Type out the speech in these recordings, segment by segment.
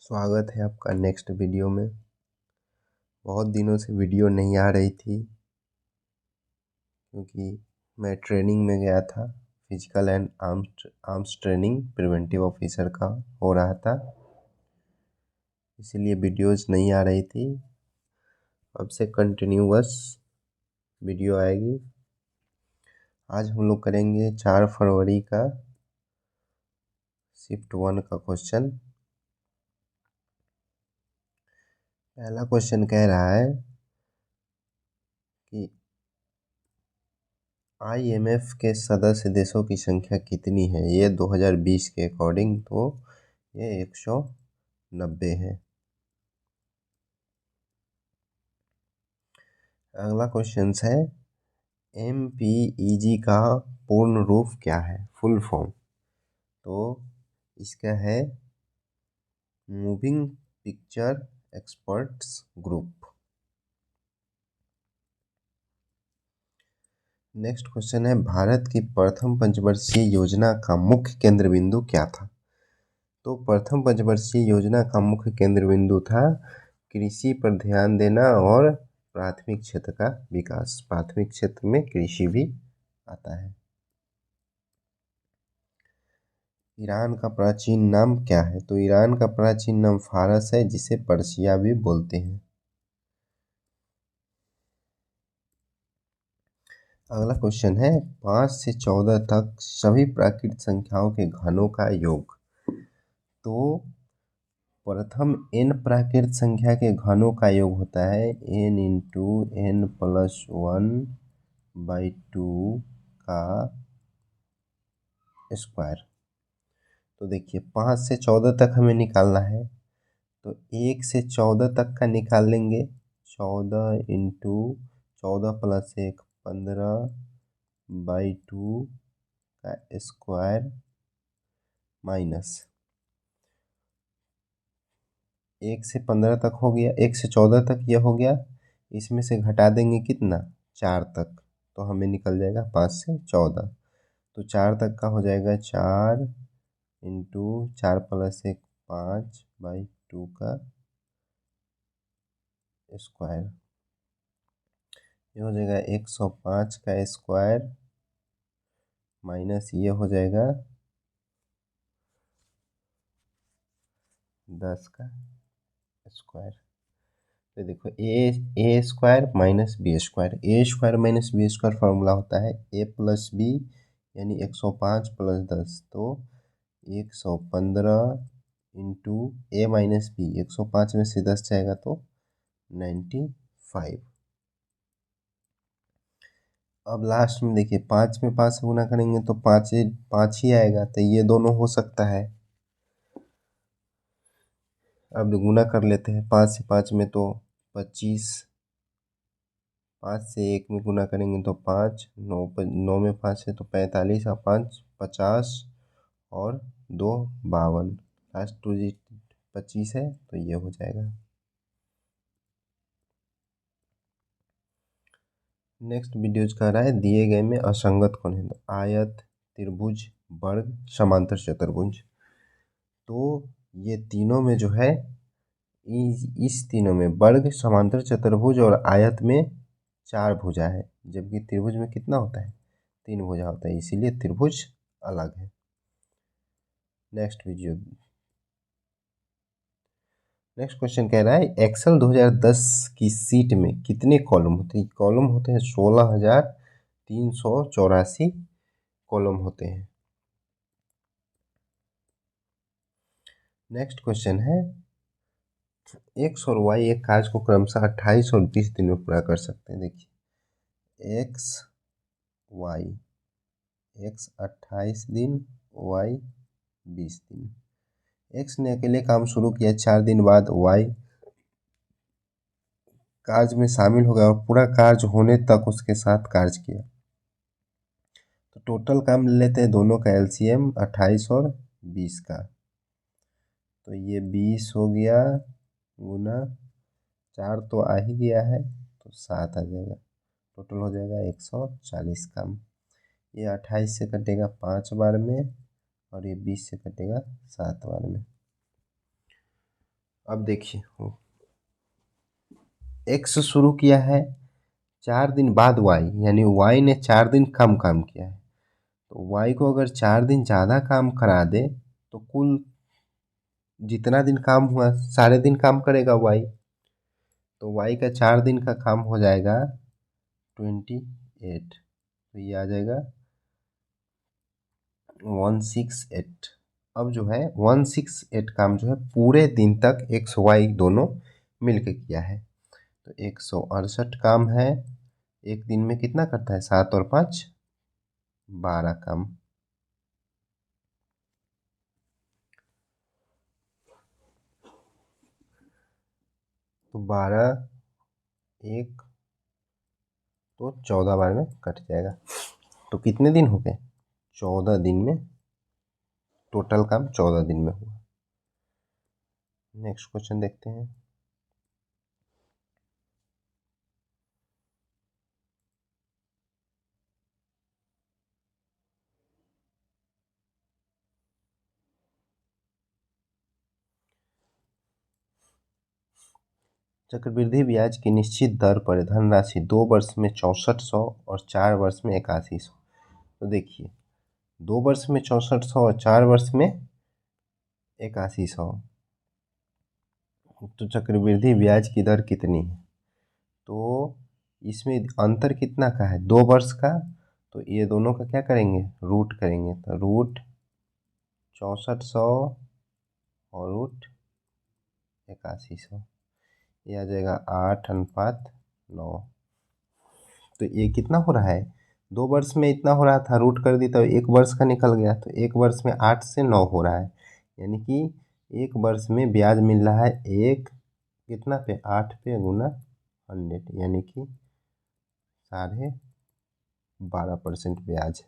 स्वागत है आपका नेक्स्ट वीडियो में। बहुत दिनों से वीडियो नहीं आ रही थी क्योंकि मैं ट्रेनिंग में गया था। Physical and arms training preventive officer का हो रहा था, इसलिए वीडियोस नहीं आ रही थी। अब से कंटिन्यूअस वीडियो आएगी। आज हम लोग करेंगे 4 फरवरी का शिफ्ट 1 का क्वेश्चन। पहला क्वेश्चन कह रहा है कि IMF के सदस्य देशों की संख्या कितनी है। ये 2020 के अकॉर्डिंग तो ये 190 है। अगला क्वेश्चन है MPEG का पूर्ण रूप क्या है, फुल फॉर्म। तो इसका है moving picture experts group. Next question है भारत की प्रथम पंचवर्षीय योजना का मुख्य केंद्र बिंदु क्या था। तो प्रथम पंचवर्षीय योजना का मुख्य केंद्र बिंदु था कृषि पर ध्यान देना और प्राथमिक क्षेत्र का विकास। प्राथमिक क्षेत्र में कृषि भी आता है। ईरान का प्राचीन नाम क्या है। तो ईरान का प्राचीन नाम फारस है, जिसे पर्शिया भी बोलते हैं। अगला क्वेश्चन है 5 से 14 तक सभी प्राकृत संख्याओं के घनों का योग। तो प्रथम n प्राकृत संख्या के घनों का योग होता है n इंटू n प्लस 1/2 का स्क्वायर। तो देखिए 5 से 14 तक हमें निकालना है, तो 1 से 14 तक का निकाल लेंगे। 14 इंटू 14 प्लस 1 15/2 का स्क्वायर माइनस 1 से 15 तक हो गया, 1 से 14 तक यह हो गया। इसमें से घटा देंगे कितना, 4 तक, तो हमें निकल जाएगा 5 से 14। तो 4 तक का हो जाएगा 4 इंटू 4 प्लस 1 5/2 का स्क्वायर। ये हो जाएगा 105 का स्क्वायर माइनस ये हो जाएगा 10 का स्क्वायर। तो देखो A square minus B square, A square minus B square formula होता है ए प्लस बी यानी 105 प्लस 10। तो 115 इंटू ए माइनस बी, 105 में से 10 जाएगा तो 95। अब लास्ट में देखिए 5 में 5 से गुना करेंगे तो 5 ही आएगा, तो ये दोनों हो सकता है। अब गुना कर लेते हैं 5 से 5 में तो 25, 5 से 1 में गुना करेंगे तो 5, 9 में 5 है तो 45 और 5 50 और 2 52, लास्ट 2 25 है तो ये हो जाएगा। नेक्स्ट वीडियो कह रहा है दिए गए में असंगत कौन है। तो आयत, त्रिभुज, वर्ग, समांतर चतुर्भुज। तो ये तीनों में जो है इस तीनों में वर्ग, समांतर चतुर्भुज और आयत में 4 भुजा है, जबकि त्रिभुज में कितना होता है, 3 भुजा होता है, इसीलिए त्रिभुज अलग है। नेक्स्ट क्वेश्चन कह रहा है एक्सेल 2010 की सीट में कितने कॉलम होते हैं। कॉलम होते हैं 16,384 कॉलम होते हैं। नेक्स्ट क्वेश्चन है एक्स और वाई एक कार्य को क्रमशः 28 और 20 दिन में पूरा कर सकते हैं। देखिए एक्स 28 दिन, वाई 20 दिन। एक्स ने अकेले काम शुरू किया, 4 दिन बाद वाई कार्य में शामिल हो गया और पूरा कार्य होने तक उसके साथ कार्य किया। तो टोटल काम ले लेते हैं दोनों का एलसीएम 28 और 20 का। तो ये 20 हो गया गुना 4 तो आ ही गया है तो 7 आ जाएगा, टोटल हो जाएगा 140 काम। ये 28 से कटेगा 5 बार में और ये 20 से कटेगा 7 बार में। अब देखिए एक्स शुरू किया है 4 दिन बाद वाई, यानी वाई ने 4 दिन कम काम किया है। तो वाई को अगर 4 दिन ज़्यादा काम करा दे तो कुल जितना दिन काम हुआ सारे दिन काम करेगा वाई। तो वाई का 4 दिन का काम हो जाएगा 28। तो ये आ जाएगा 168। अब जो है 168 काम जो है पूरे दिन तक एक्स वाई दोनों मिल के किया है। तो 168 काम है, एक दिन में कितना करता है, 7 और 5 12 काम। तो 12 एक तो 14 बार में कट जाएगा। तो कितने दिन हो गए, 14 दिन में, टोटल काम 14 दिन में हुआ। नेक्स्ट क्वेश्चन देखते हैं। चक्रवृद्धि ब्याज की निश्चित दर पर धनराशि 2 वर्ष में 6400 और 4 वर्ष में 8100। तो देखिए 2 वर्ष में 6400 और 4 वर्ष में 8100। तो चक्रवृद्धि ब्याज की दर कितनी है, तो इसमें अंतर कितना का है, 2 वर्ष का। तो ये दोनों का क्या करेंगे, रूट करेंगे। तो रूट 6400 और रूट 8100, ये आ जाएगा 8:9। तो ये कितना हो रहा है, 2 वर्ष में इतना हो रहा था, रूट कर दी तो 1 वर्ष का निकल गया। तो 1 वर्ष में 8 से 9 हो रहा है, यानी कि 1 वर्ष में ब्याज मिल रहा है एक कितना पे, 8 पे गुना 100, यानी कि 12.5% ब्याज।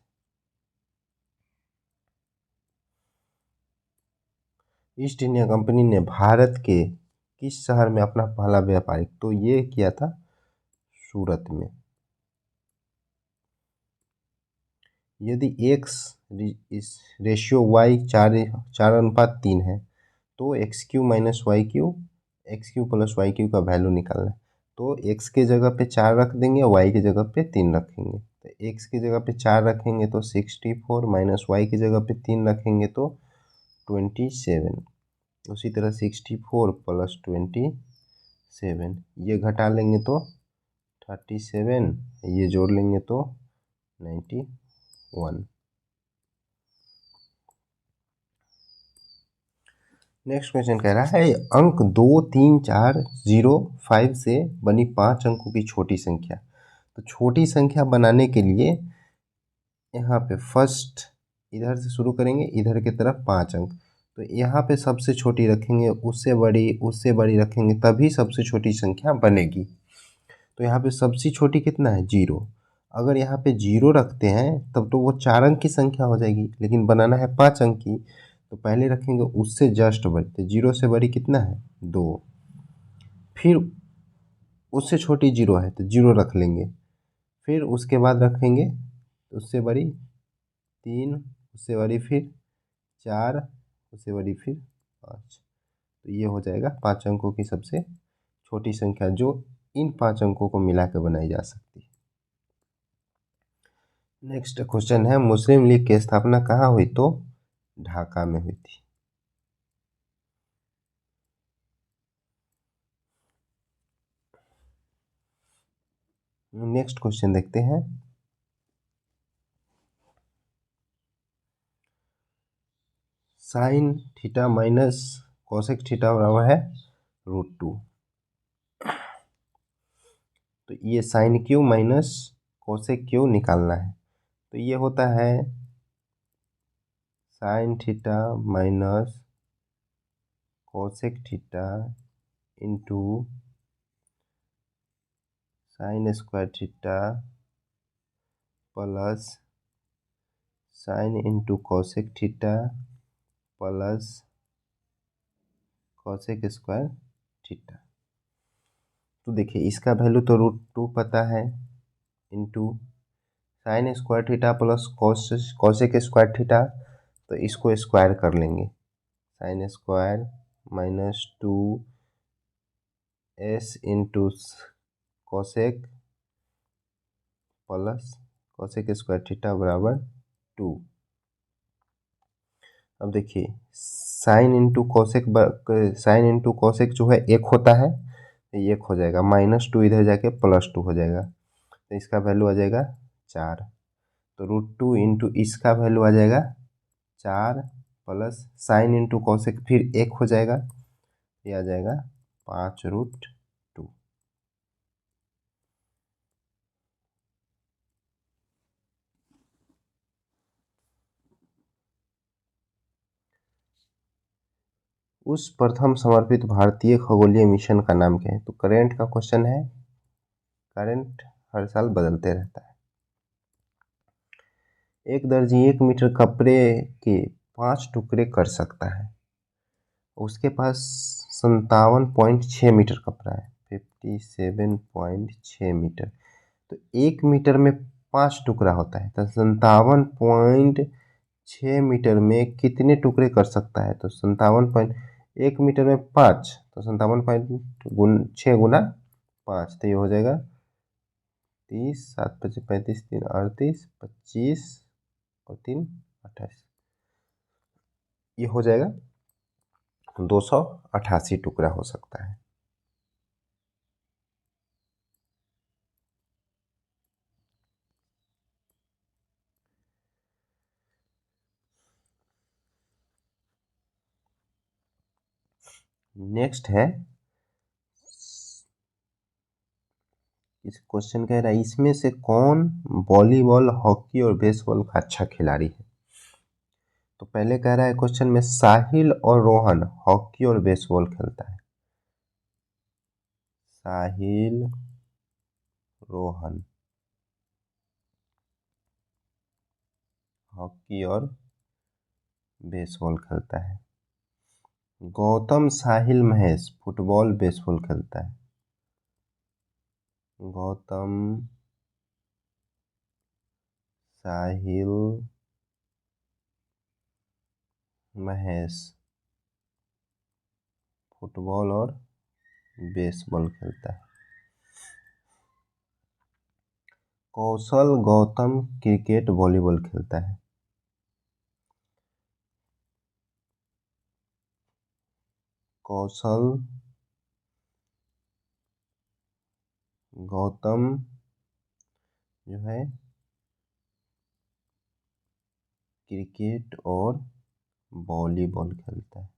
ईस्ट इंडिया कंपनी ने भारत के किस शहर में अपना पहला व्यापारिक, तो ये किया था सूरत में। यदि एक्स इस रेशियो वाई 4:3 है तो x q minus y q, x q plus y q का वैल्यू निकालना है। तो एक्स के जगह पे 4 रख देंगे, वाई की जगह पे 3 रखेंगे। तो एक्स की जगह पे 4 रखेंगे तो 64 माइनस वाई की जगह पे 3 रखेंगे तो 27। उसी तरह 64 प्लस 27, ये घटा लेंगे तो 37, ये जोड़ लेंगे तो 91। नेक्स्ट क्वेश्चन कह रहा है अंक 23405 से बनी 5 अंकों की छोटी संख्या। तो छोटी संख्या बनाने के लिए यहाँ पे फर्स्ट इधर से शुरू करेंगे, इधर की तरफ 5 अंक। तो यहाँ पे सबसे छोटी रखेंगे, उससे बड़ी रखेंगे, तभी सबसे छोटी संख्या बनेगी। तो यहाँ पे सबसे छोटी कितना है, 0। अगर यहाँ पे 0 रखते हैं तब तो वो 4 अंक की संख्या हो जाएगी, लेकिन बनाना है 5 अंक की। तो पहले रखेंगे उससे जस्ट बड़ी, तो 0 से बड़ी कितना है, 2। फिर उससे छोटी 0 है तो 0 रख लेंगे। फिर उसके बाद रखेंगे उससे बड़ी 3, उससे बड़ी फिर 4, उससे बड़ी फिर 5। तो ये हो जाएगा 5 अंकों की सबसे छोटी संख्या, जो इन 5 अंकों को मिला के बनाई जा सकती है। नेक्स्ट क्वेश्चन है मुस्लिम लीग की स्थापना कहाँ हुई, तो ढाका में हुई थी। नेक्स्ट क्वेश्चन देखते हैं। Sine theta minus cosec theta बराबर है √2। तो ये sine q minus cosec q निकालना है। तो ये होता है sine theta minus cosec theta into sine square theta plus sine into cosec theta plus cosec square theta. तो देखिए इसका वैल्यू तो √2 पता है, into sine square theta plus cosec square theta, तो इसको स्क्वायर कर लेंगे। Sine square -2s into cosec plus cosec square theta बराबर 2। अब देखिए साइन इंटू कोसेक जो है 1 होता है, तो 1 हो जाएगा, -2 इधर जाके +2 हो जाएगा, तो इसका वैल्यू आ जाएगा 4। तो √2 इंटू इसका वैल्यू आ जाएगा 4 प्लस साइन इंटू कोसेक फिर 1 हो जाएगा, ये आ जाएगा 5√2। उस प्रथम समर्पित भारतीय खगोलीय मिशन का नाम क्या है? तो करंट का क्वेश्चन है, करंट हर साल बदलते रहता है। एक दर्जी 1 मीटर कपड़े के 5 टुकड़े कर सकता है, उसके पास 57.6 मीटर कपड़ा है, 57.6 मीटर। तो 1 मीटर में 5 टुकड़ा होता है, तो 57.6 मीटर में कितने टुकड़े कर सकता है? तो 1 मीटर में 5, तो 57.6 गुना 5, तो ये हो जाएगा 30, 7 5 35, 3 38, 25 और 3 28, ये हो जाएगा 288 टुकड़ा हो सकता है। नेक्स्ट है, इस क्वेश्चन कह रहा है इसमें से कौन वॉलीबॉल, हॉकी और बेसबॉल का अच्छा खिलाड़ी है? तो पहले कह रहा है क्वेश्चन में साहिल और रोहन हॉकी और बेसबॉल खेलता है। साहिल, रोहन हॉकी और बेसबॉल खेलता है। गौतम, साहिल, महेश फुटबॉल बेसबॉल खेलता है। गौतम, साहिल, महेश फुटबॉल और बेसबॉल खेलता है। कौशल, गौतम क्रिकेट वॉलीबॉल खेलता है। कौशल, गौतम जो है क्रिकेट और वॉलीबॉल खेलता है।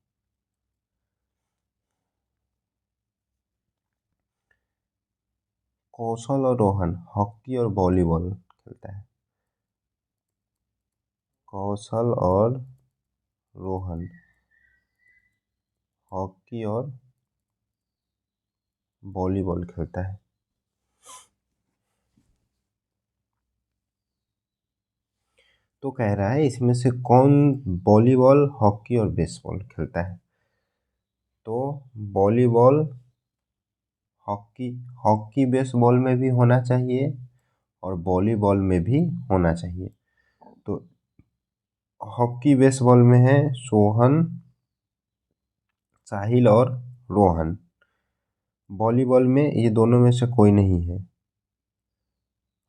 कौशल और रोहन हॉकी और वॉलीबॉल खेलता है। कौशल और रोहन हॉकी और वॉलीबॉल खेलता है। तो कह रहा है इसमें से कौन वॉलीबॉल, हॉकी और बेसबॉल खेलता है? तो वॉलीबॉल, हॉकी, हॉकी बेसबॉल में भी होना चाहिए और वॉलीबॉल में भी होना चाहिए। तो हॉकी बेसबॉल में है सोहन, साहिल और रोहन। वॉलीबॉल में ये दोनों में से कोई नहीं है।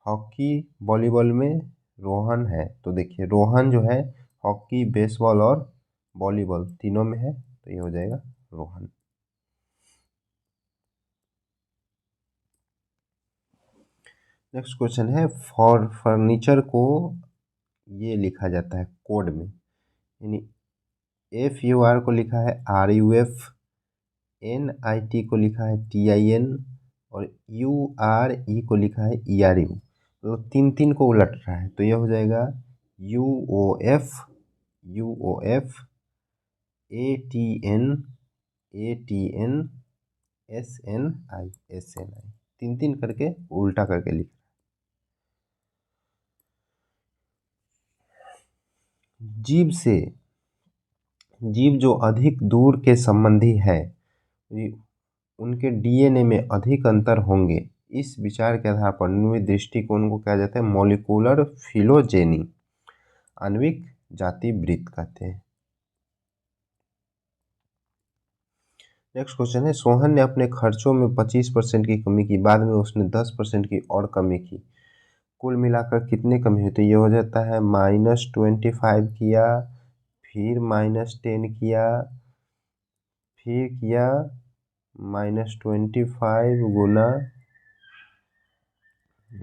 हॉकी वॉलीबॉल में रोहन है, तो देखिए रोहन जो है हॉकी, बेसबॉल और वॉलीबॉल तीनों में है, तो ये हो जाएगा रोहन। नेक्स्ट क्वेश्चन है, फॉर फर्नीचर को ये लिखा जाता है कोड में, यानी FUR को लिखा है RUF, NIT को लिखा है TIN और URE को लिखा है ERU। तो 3 को उलट रहा है, तो यह हो जाएगा UOF, UOF, ATN, ATN, SNI, SNI, 3 करके उल्टा करके लिख। जीव जो अधिक दूर के संबंधी है उनके DNA में अधिक अंतर होंगे, इस विचार के आधार पर निम्नलिखित दृष्टिकोण को कहा जाता है मॉलिक्यूलर फिलोजेनी, आणविक जाति वृत्त कहते हैं। नेक्स्ट क्वेश्चन है, सोहन ने अपने खर्चों में 25% की कमी की, बाद में उसने 10% की और कमी की, कुल मिलाकर कितने कमी हुई? तो ये हो जाता है -25 किया, फिर -10 किया, फिर किया -25 गुना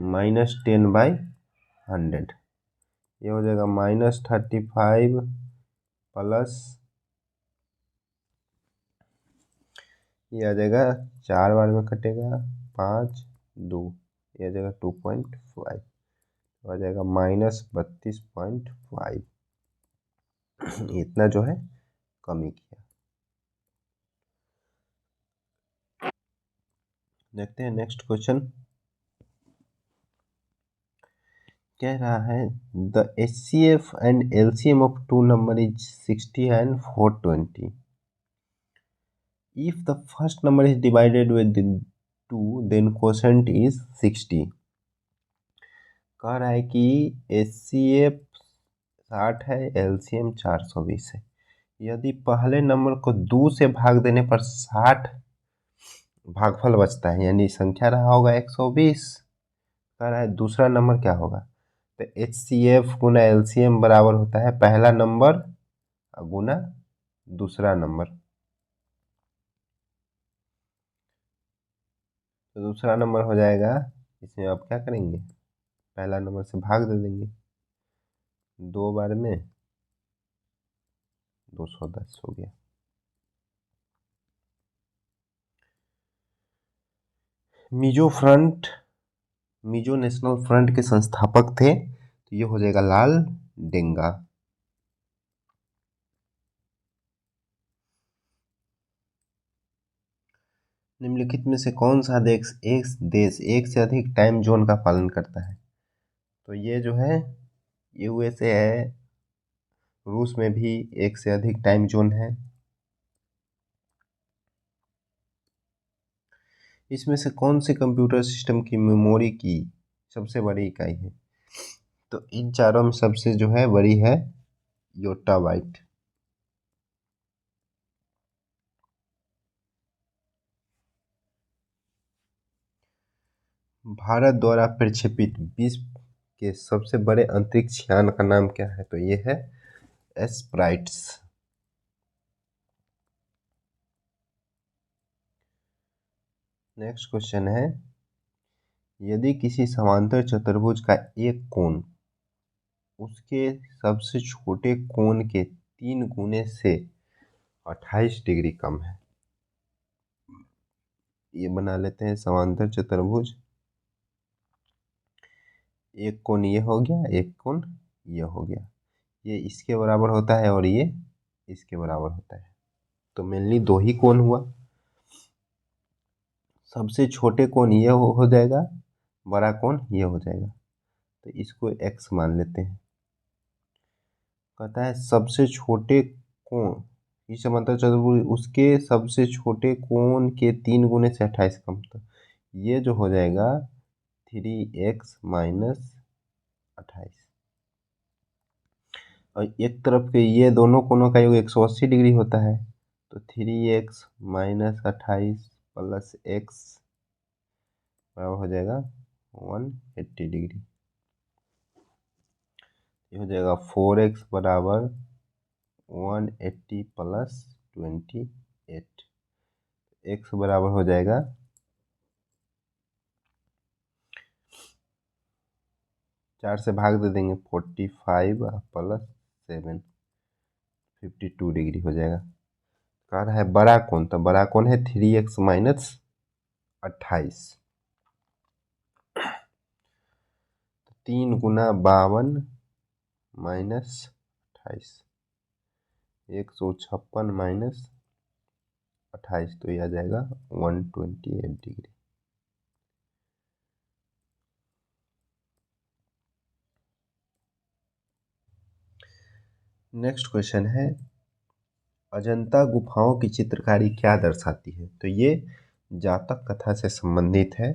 -10/100, ये हो जाएगा -35 प्लस, ये आ जाएगा 4 बार में कटेगा 5 2, ये आ जाएगा 2.5, आ जाएगा -32.5, इतना जो है कमी किया। देखते हैं नेक्स्ट क्वेश्चन, कह रहा है the HCF and LCM of two number is 60 and 420, if the first number is divided with 2 then quotient is 60। कह रहा है कि HCF 60 है, LCM 420 है, यदि पहले नंबर को 2 से भाग देने पर 60 भागफल बचता है, यानी संख्या रहा होगा 120। कह रहा है दूसरा नंबर क्या होगा? तो HCF गुना LCM बराबर होता है पहला नंबर गुना दूसरा नंबर, तो दूसरा नंबर हो जाएगा, इसमें आप क्या करेंगे, पहला नंबर से भाग दे देंगे, 2 बार में 210 हो गया। मिजो नेशनल फ्रंट के संस्थापक थे, तो ये हो जाएगा लाल डेंगा। निम्नलिखित में से कौन सा देश एक से अधिक टाइम जोन का पालन करता है? तो ये जो है USA है, रूस में भी एक से अधिक टाइम जोन है। इसमें से कौन से कंप्यूटर सिस्टम की मेमोरी की सबसे बड़ी इकाई है? तो इन चारों में सबसे जो है बड़ी है योटाबाइट। भारत द्वारा प्रक्षेपित विश्व के सबसे बड़े अंतरिक्ष यान का नाम क्या है? तो ये है एस्प्राइट्स। नेक्स्ट क्वेश्चन है, यदि किसी समांतर चतुर्भुज का एक कोण उसके सबसे छोटे कोण के 3 गुने से 28 डिग्री कम है, ये बना लेते हैं समांतर चतुर्भुज, एक कोण ये हो गया, एक कोण ये हो गया, ये इसके बराबर होता है और ये इसके बराबर होता है, तो मेनली 2 ही कोण हुआ। सबसे छोटे कोण ये हो जाएगा, बड़ा कोण ये हो जाएगा, तो इसको x मान लेते हैं। कहता है सबसे छोटे कोण, इस समांतर चतुर्भुज उसके सबसे छोटे कोण के 3 गुने से 28 कम, तो ये जो हो जाएगा 3x माइनस 28, और एक तरफ के ये दोनों कोणों का योग 180 डिग्री होता है, तो 3x माइनस 28 प्लस x बराबर हो जाएगा 180 डिग्री, ये हो जाएगा 4x बराबर 180 प्लस 28, x बराबर हो जाएगा 4 से भाग दे देंगे 45 प्लस 7 52 डिग्री हो जाएगा। कह रहा है बड़ा कोण, तो बड़ा कोण है 3x माइनस 28, 3 गुना 52 माइनस 28, 156 माइनस 28, तो यह आ जाएगा 128 डिग्री। नेक्स्ट क्वेश्चन है, अजंता गुफाओं की चित्रकारी क्या दर्शाती है? तो ये जातक कथा से संबंधित है।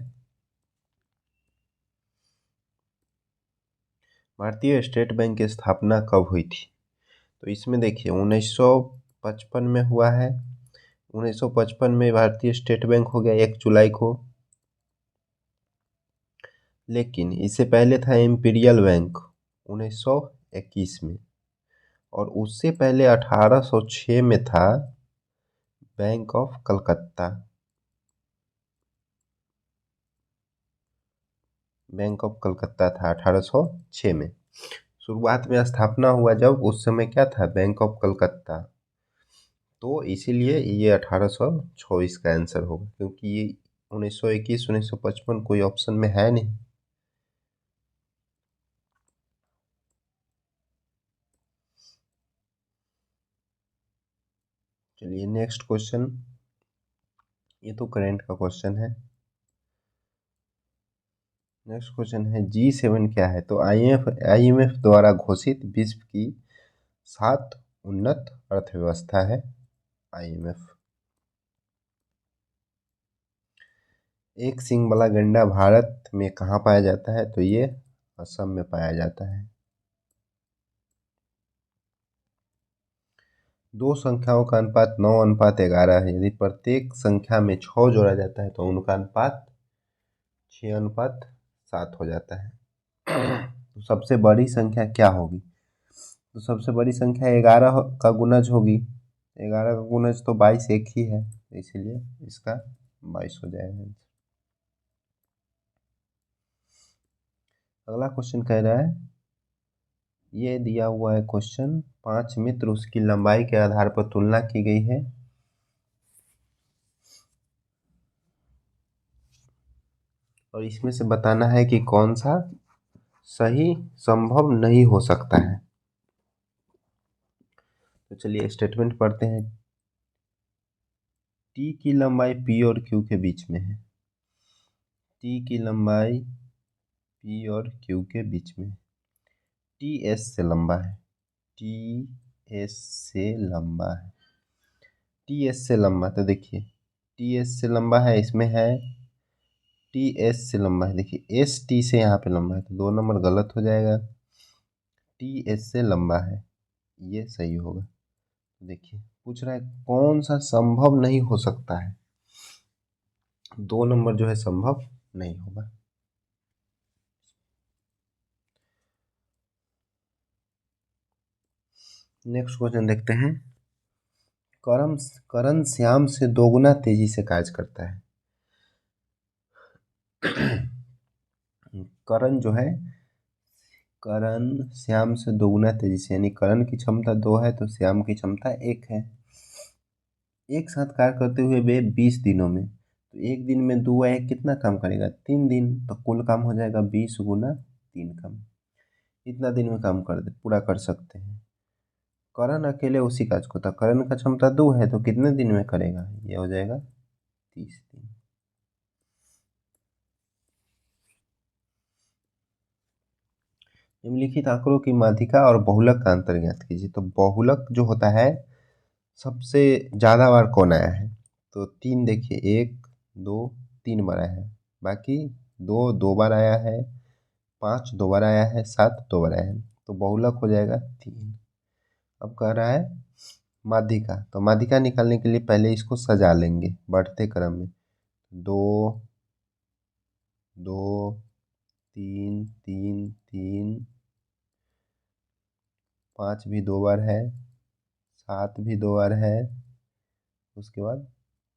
भारतीय स्टेट बैंक की स्थापना कब हुई थी? तो इसमें देखिए 1955 में हुआ है, 1955 में भारतीय स्टेट बैंक हो गया 1 जुलाई को, लेकिन इससे पहले था इम्पीरियल बैंक 1921 में, और उससे पहले 1806 में था bank of Calcutta. Bank of Calcutta था 1806 में। शुरुआत में स्थापना हुआ जब, उस समय क्या था, बैंक ऑफ कलकत्ता। तो इसीलिए ये 1806 इसका आंसर होगा, क्योंकि ये 1921 1955 कोई ऑप्शन में है नहीं। चलिए नेक्स्ट क्वेश्चन, ये तो करेंट का क्वेश्चन है। नेक्स्ट क्वेश्चन है G7 क्या है? तो IMF द्वारा घोषित विश्व की 7 उन्नत अर्थव्यवस्था है IMF। एक सींग वाला गैंडा भारत में कहाँ पाया जाता है? तो ये असम में पाया जाता है। दो संख्याओं का अनुपात 9:11 है। यदि प्रत्येक संख्या में 6 जोड़ा जाता है तो उनका अनुपात 6:7 हो जाता है। तो सबसे बड़ी संख्या क्या होगी? तो सबसे बड़ी संख्या 11 का गुणज होगी। 11 का गुणज तो 22 एक ही है, इसीलिए इसका 22 हो जाएगा। अगला क्वेश्चन कह रहा है, ये दिया हुआ है क्वेश्चन, 5 मित्र, उसकी लंबाई के आधार पर तुलना की गई है। और इसमें से बताना है कि कौन सा सही संभव नहीं हो सकता है। तो चलिए स्टेटमेंट पढ़ते हैं। टी की लंबाई पी और क्यू के बीच में है। टी की लंबाई पी और क्यू के बीच में, टी एस से लंबा है। टी एस से लंबा है। टी एस से लंबा, तो देखिए टी एस से लंबा है, इसमें है टी एस से लंबा है। देखिए एस टी से यहाँ पे लंबा है, तो 2 नंबर गलत हो जाएगा। टी एस से लंबा है, ये सही होगा। देखिए पूछ रहा है कौन सा संभव नहीं हो सकता है, 2 नंबर जो है संभव नहीं होगा। नेक्स्ट क्वेश्चन देखते हैं। करण श्याम से दोगुना तेजी से कार्य करता है। करण जो है, करण श्याम से दोगुना तेजी से, यानी करण की क्षमता 2 है तो श्याम की क्षमता 1 है। एक साथ कार्य करते हुए वे 20 दिनों में, तो एक दिन में 2 1 कितना काम करेगा? 3 दिन, तो कुल काम हो जाएगा 20 गुना 3 काम। इतना दिन में काम कर दे पूरा कर सकते हैं। करण अकेले उसी काज को था, करण का क्षमता 2 है तो कितने दिन में करेगा? ये हो जाएगा 30 दिन। निम्नलिखित आंकड़ों की माध्यिका और बहुलक का अंतर ज्ञात कीजिए। तो बहुलक जो होता है, सबसे ज़्यादा बार कौन आया है? तो 3, देखिए 1 2 3 बार आया है, बाकी 2 2 बार आया है, 5 2 बार आया है, 7 2 बार आया है, तो बहुलक हो जाएगा 3। अब कह रहा है माध्यिका, तो माध्यिका निकालने के लिए पहले इसको सजा लेंगे बढ़ते क्रम में। 2 2 3 3 3, 5 भी 2 बार है, 7 भी 2 बार है, उसके बाद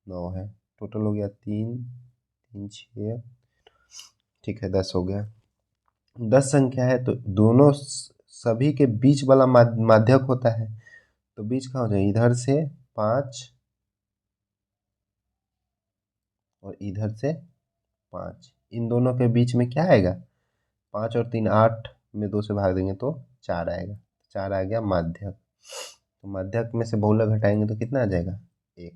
9 है, टोटल हो गया 3 3 6, ठीक है 10 हो गया। 10 संख्या है तो दोनों सभी के बीच वाला माध्यक होता है, तो बीच का हो जाए इधर से 5 और इधर से 5, इन दोनों के बीच में क्या आएगा? 5 और 3 8 में 2 से भाग देंगे तो 4 आएगा, 4 आ गया माध्यक। तो माध्यक में से बहुलक घटाएंगे तो कितना आ जाएगा? 1।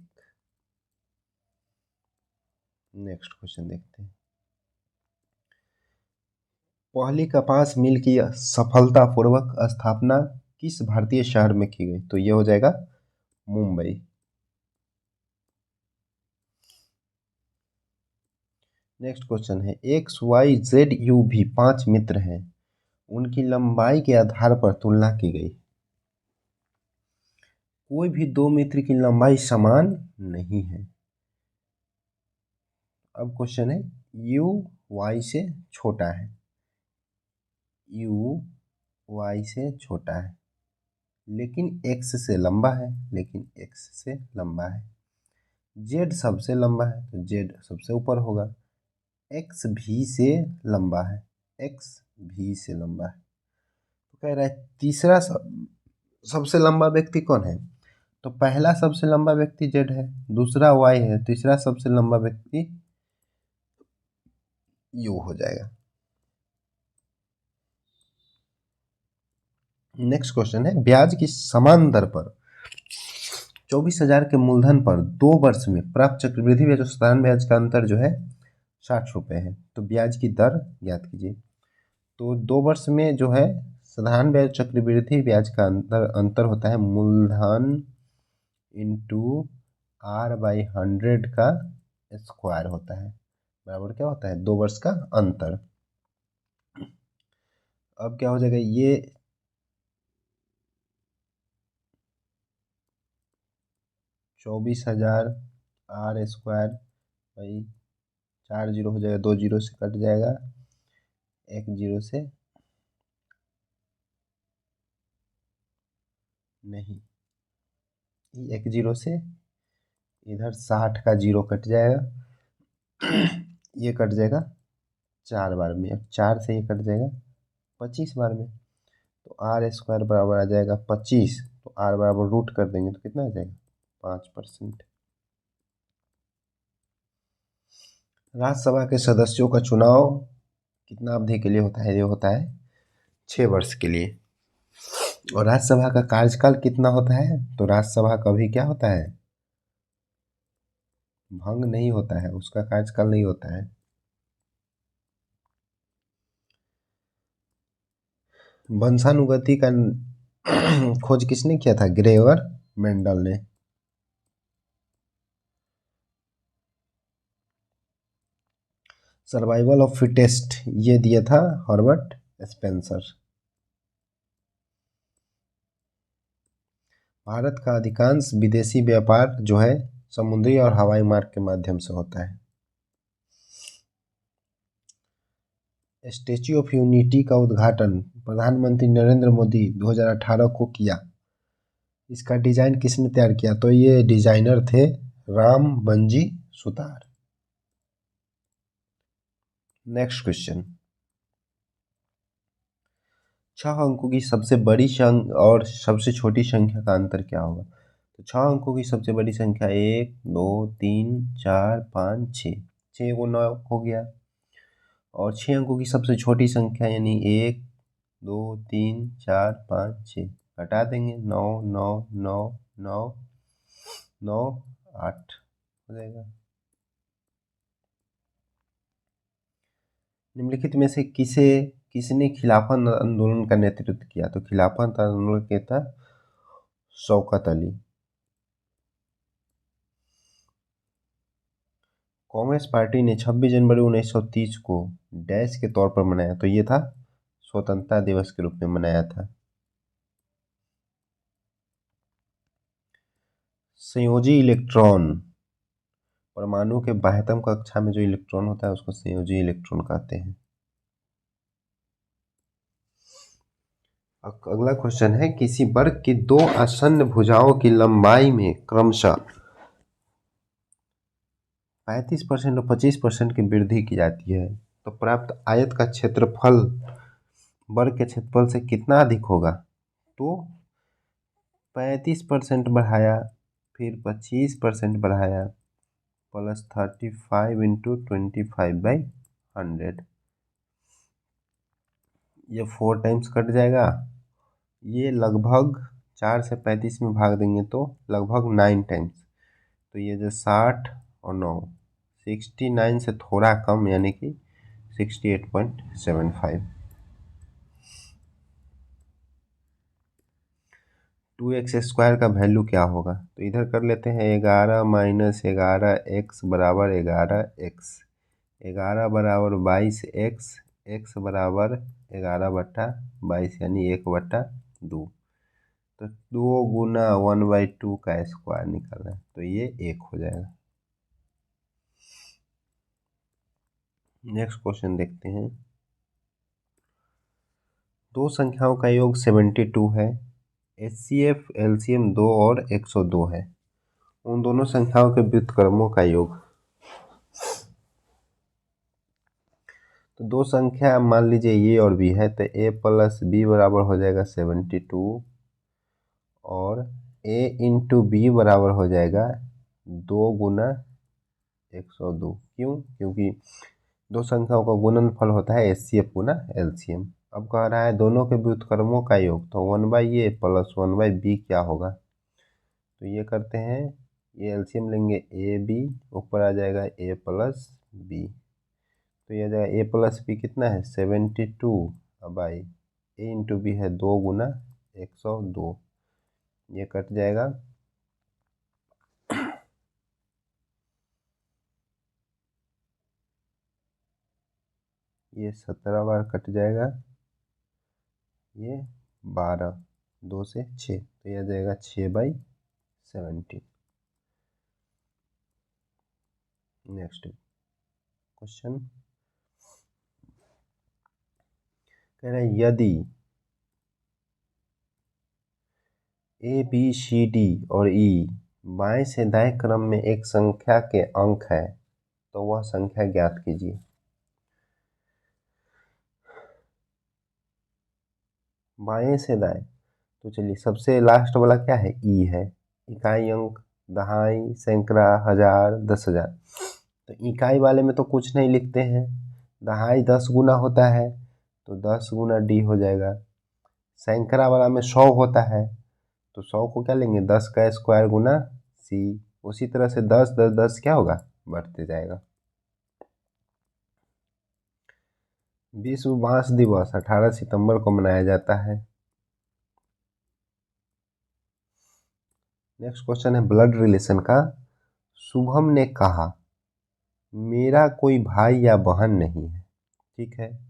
नेक्स्ट क्वेश्चन देखते हैं। पहली कपास मिल की सफलतापूर्वक स्थापना किस भारतीय शहर में की गई? तो ये हो जाएगा मुंबई। नेक्स्ट क्वेश्चन है, एक्स वाई जेड यू भी 5 मित्र हैं, उनकी लंबाई के आधार पर तुलना की गई। कोई भी दो मित्र की लंबाई समान नहीं है। अब क्वेश्चन है u y से छोटा है, u y से छोटा है लेकिन x से लंबा है, z सबसे लंबा है तो z सबसे ऊपर होगा, x भी से लंबा है, तो कह रहा है तीसरा सबसे लंबा व्यक्ति कौन है, तो पहला सबसे लंबा व्यक्ति z है, दूसरा y है, तीसरा सबसे लंबा व्यक्ति u हो जाएगा। नेक्स्ट क्वेश्चन है ब्याज की समान दर पर 24,000 के मूलधन पर 2 वर्ष में प्राप्त चक्रवृद्धि ब्याज और साधारण ब्याज का अंतर जो है 60 रुपये है, तो ब्याज की दर ज्ञात कीजिए। तो 2 वर्ष में जो है साधारण ब्याज चक्रवृद्धि ब्याज का अंतर होता है मूलधन इंटू r/100 का स्क्वायर होता है, बराबर क्या होता है 2 वर्ष का अंतर। अब क्या हो जाएगा, ये 24,000 r स्क्वायर भाई 4 जीरो हो जाएगा, 2 जीरो से कट जाएगा, 1 जीरो से नहीं, 1 जीरो से इधर 60 का जीरो कट जाएगा, ये कट जाएगा 4 बार में, अब 4 से ये कट जाएगा 25 बार में, तो r स्क्वायर बराबर आ जाएगा 25, तो r बराबर रूट कर देंगे तो कितना आ जाएगा 5%। राज्यसभा के सदस्यों का चुनाव कितना अवधि के लिए होता है, ये होता है 6 वर्ष के लिए। और राज्यसभा का कार्यकाल कितना होता है, तो राज्यसभा कभी क्या होता है, भंग नहीं होता है, उसका कार्यकाल नहीं होता है। वंशानुगति का खोज किसने किया था, ग्रेगर मेंडल ने। सर्वाइवल ऑफ फिटेस्ट ये दिया था हर्बर्ट स्पेंसर। भारत का अधिकांश विदेशी व्यापार जो है समुद्री और हवाई मार्ग के माध्यम से होता है। स्टैच्यू ऑफ यूनिटी का उद्घाटन प्रधानमंत्री नरेंद्र मोदी 2018 को किया। इसका डिजाइन किसने तैयार किया, तो ये डिजाइनर थे Ram bungee Sutar. Next question, 6 अंकों की सबसे बड़ी और सबसे छोटी संख्या का अंतर क्या होगा, तो 6 अंकों की सबसे बड़ी संख्या 1 2 3 4 5 6, 6 को 9 हो गया, और 6 अंकों की सबसे छोटी संख्या यानी 1 2 3 4 5 6 घटा देंगे 9 9 9 9 9 8 हो जाएगा। निम्नलिखित में से किसने खिलाफत आंदोलन का नेतृत्व किया, तो खिलाफत आंदोलन के था शौकत अली। कांग्रेस पार्टी ने 26 जनवरी 1930 को डैश के तौर पर मनाया, तो ये था स्वतंत्रता दिवस के रूप में मनाया था। संयोजी इलेक्ट्रॉन, परमाणु के बाह्यतम कक्षा में जो इलेक्ट्रॉन होता है उसको संयोजी इलेक्ट्रॉन कहते हैं। अगला क्वेश्चन है किसी वर्ग की 2 आसन्न भुजाओं की लंबाई में क्रमशः 35% और 25% की वृद्धि की जाती है, तो प्राप्त आयत का क्षेत्रफल वर्ग के क्षेत्रफल से कितना अधिक होगा, तो 35% बढ़ाया फिर 25% बढ़ाया प्लस 35 इंटू 25/100, ये 4 टाइम्स कट जाएगा, ये लगभग 4 से 35 में भाग देंगे तो लगभग 9 टाइम्स, तो ये जो 60 और 9 69 से थोड़ा कम यानी कि 68.75। 2x² का वैल्यू क्या होगा, तो इधर कर लेते हैं 11 - 11x बराबर 11x, 11 बराबर 22x, x बराबर 11/22 यानी 1/2। तो 2 गुना 1/2 का स्क्वायर निकालना है, तो ये 1 हो जाएगा। नेक्स्ट क्वेश्चन देखते हैं। दो संख्याओं का योग 72 है। HCF LCM 2 और 102 है। उन दोनों संख्याओं के व्युत्क्रमों का योग। तो दो संख्या मान लीजिए ये और बी है, तो a + b बराबर हो जाएगा 72 और a × b बराबर हो जाएगा 2 गुना 102। क्यों? क्योंकि दो संख्याओं का गुणनफल होता है HCF गुना LCM। अब कह रहा है दोनों के व्युत्क्रमों का योग, तो 1/a + 1/b क्या होगा। तो ये करते हैं, ये LCM लेंगे ab, ऊपर आ जाएगा a + b, तो ये आ जाएगा a + b कितना है 72 बाई a × b है 2 गुना 102, ये कट जाएगा। ये 17 बार कट जाएगा, ये 12, 2 से 6, तो यह आ जाएगा 6/70। नेक्स्ट क्वेश्चन कह रहे हैं यदि ABCD और E बाएं से दाएं क्रम में एक संख्या के अंक है तो वह संख्या ज्ञात कीजिए। बाएं से दाएं, तो चलिए सबसे लास्ट वाला क्या है, ई है, इकाई अंक, दहाई, सैकड़ा, हजार, 10,000। तो इकाई वाले में तो कुछ नहीं लिखते हैं, दहाई 10 गुना होता है तो 10 गुना डी हो जाएगा। सैकड़ा वाला में 100 होता है तो 100 को क्या लेंगे 10 का स्क्वायर गुना सी। उसी तरह से 10 10 10 क्या होगा, बढ़ते जाएगा। विश्व बांस दिवस 18 सितंबर को मनाया जाता है। नेक्स्ट क्वेश्चन है ब्लड रिलेशन का। शुभम ने कहा मेरा कोई भाई या बहन नहीं है। ठीक है,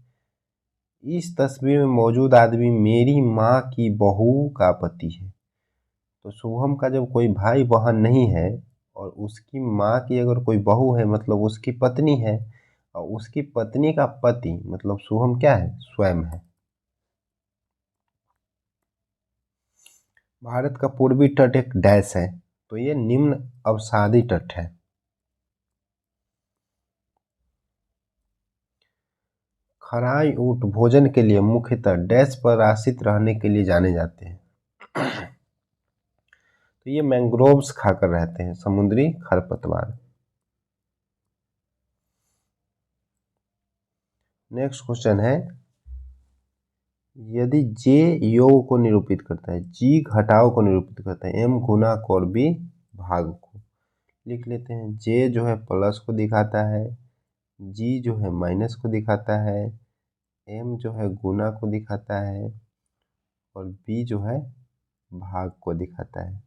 इस तस्वीर में मौजूद आदमी मेरी माँ की बहू का पति है। तो शुभम का जब कोई भाई बहन नहीं है और उसकी माँ की अगर कोई बहू है मतलब उसकी पत्नी है, और उसकी पत्नी का पति मतलब शुभम क्या है, स्वयं है। भारत का पूर्वी तट एक डैश है, तो ये निम्न अवसादी तट है। खराई ऊंट भोजन के लिए मुख्यतः डैश पर आश्रित रहने के लिए जाने जाते हैं। तो ये मैंग्रोव्स खाकर रहते हैं, समुद्री खरपतवार। नेक्स्ट क्वेश्चन है यदि जे योग को निरूपित करता है, जी घटाव को निरूपित करता है, एम गुणक और बी भाग को, लिख लेते हैं। जे जो है प्लस को दिखाता है, जी जो है माइनस को दिखाता है, एम जो है गुना को दिखाता है और बी जो है भाग को दिखाता है।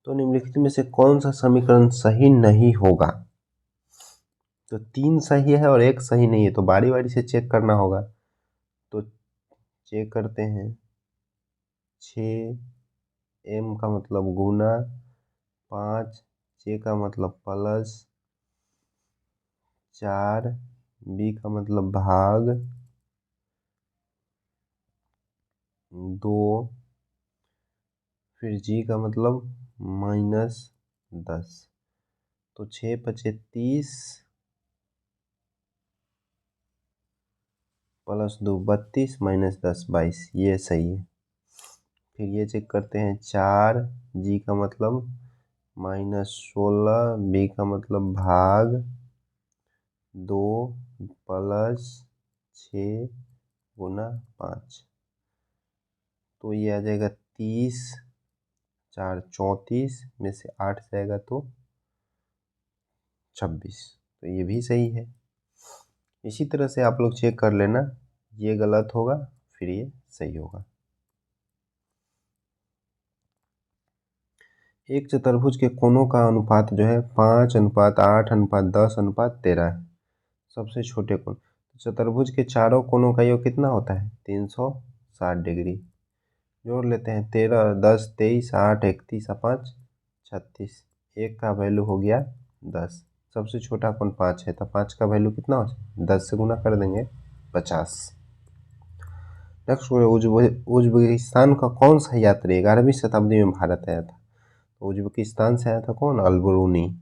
तो निम्नलिखित में से कौन सा समीकरण सही नहीं होगा। तो 3 सही है और 1 सही नहीं है, तो बारी बारी से चेक करना होगा। तो चेक करते हैं। 6 एम का मतलब गुना, 5 जे का मतलब प्लस, 4 बी का मतलब भाग, 2 फिर जी का मतलब -10। तो 6 × 30 + 2 32 - 10 22, ये सही है। फिर ये चेक करते हैं। 4 जी का मतलब -16, बी का मतलब भाग, 2 + 6 × 5, तो ये आ जाएगा 30, 4 34 में से 8 जाएगा तो 26, तो ये भी सही है। इसी तरह से आप लोग चेक कर लेना, ये गलत होगा फिर ये सही होगा। एक चतुर्भुज के कोणों का अनुपात जो है 5:8:10:13 है। सबसे छोटे कोण, चतुर्भुज के चारों कोणों का योग कितना होता है 360 डिग्री। जोड़ लेते हैं। 13, 10, 23, 8, 31, 5, 36। एक का वैल्यू हो गया 10। सबसे छोटा कौन? 5 है, तो 5 का वैल्यू कितना हो जाए? 10 से गुना कर देंगे, 50। नेक्स्ट उज्बेकिस्तान का कौन सा यात्री 11वीं शताब्दी में भारत आया था? तो उज्बेकिस्तान से आया था कौन? अल बरूनी।